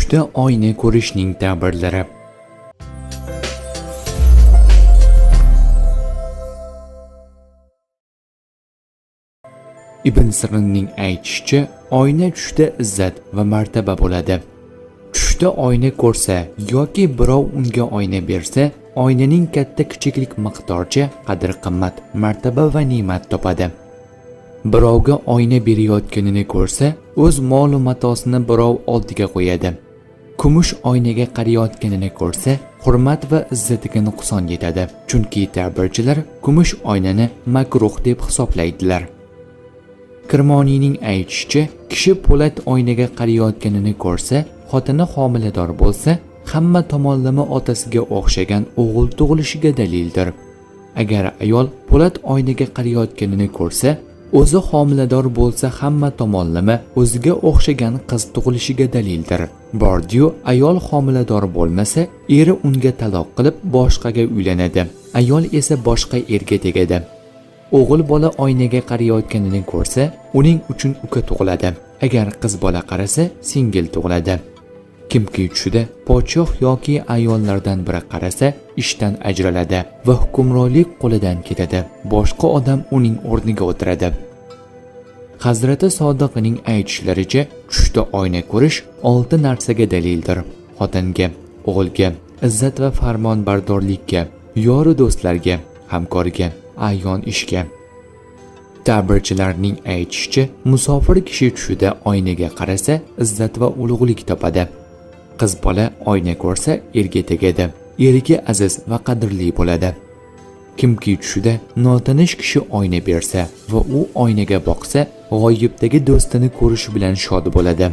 Tushda oyna ko'rishning ta'birlari. Ibn Sirinning aytishicha, oyna tushda izzat va martaba bo'ladi. Tushda oyna ko'rsa yoki birov unga oyna bersa, oynaning katta kichiklik miqdorcha qadr-qimmat, martaba va ne'mat topadi. Birovga oyna berayotganini ko'rsa, o'z mol va matosini birov oldiga qo'yadi. Kumush oynaga qarayotganini ko'rsa, hurmat va izzatiga nuqson yetadi. Chunki ta'birchilar kumush oynani makruh deb hisoblaydilar. Kirmoniyning aytishicha, kishi po'lat oynaga qarayotganini ko'rsa, xotini homilador bo'lsa, hamma tomonlama otasiga o'xshagan o'g'il tug'ilishiga dalildir. Agar ayol po'lat oynaga qarayotganini ko'rsa, o'zi homilador bo'lsa, hamma tomonlama o'ziga o'xshagan qiz tug'ilishiga dalildir. Bordiyu, ayol homilador bo'lmasa, eri unga taloq qilib boshqaga uylanadi. Ayol esa boshqa erga tegadi. O'g'il bola oynaga qarayotganini ko'rsa, uning uchun uka tug'iladi. Agar qiz bola qarasa, singil tug'iladi. Kimki tushida podshoh yoki ayollardan biri qarasa, ishdan ajraladi va hukmronlik qo'lidan ketadi. Boshqa odam uning o'rniga o'tiradi. Hazrati Sodiqning aytishlaricha, tushda oyna ko'rish 6 narsaga dalildir. Xotinga, o'g'ilga, izzat va farmonbardorlikka, yo'ri do'stlarga, hamkorga, ayon ishga. Ta'birchilarning aytishicha, musofir kishi tushida oynaga qarasa, izzat va ulug'lik topadi. Qiz bola oyna ko'rsa, erga tegadi. Eriga aziz va qadrli bo'ladi. Kimki tushida notanish kishi oyna bersa va u oynaga boqsa, g'oyibdagi do'stini ko'rish bilan shod bo'ladi.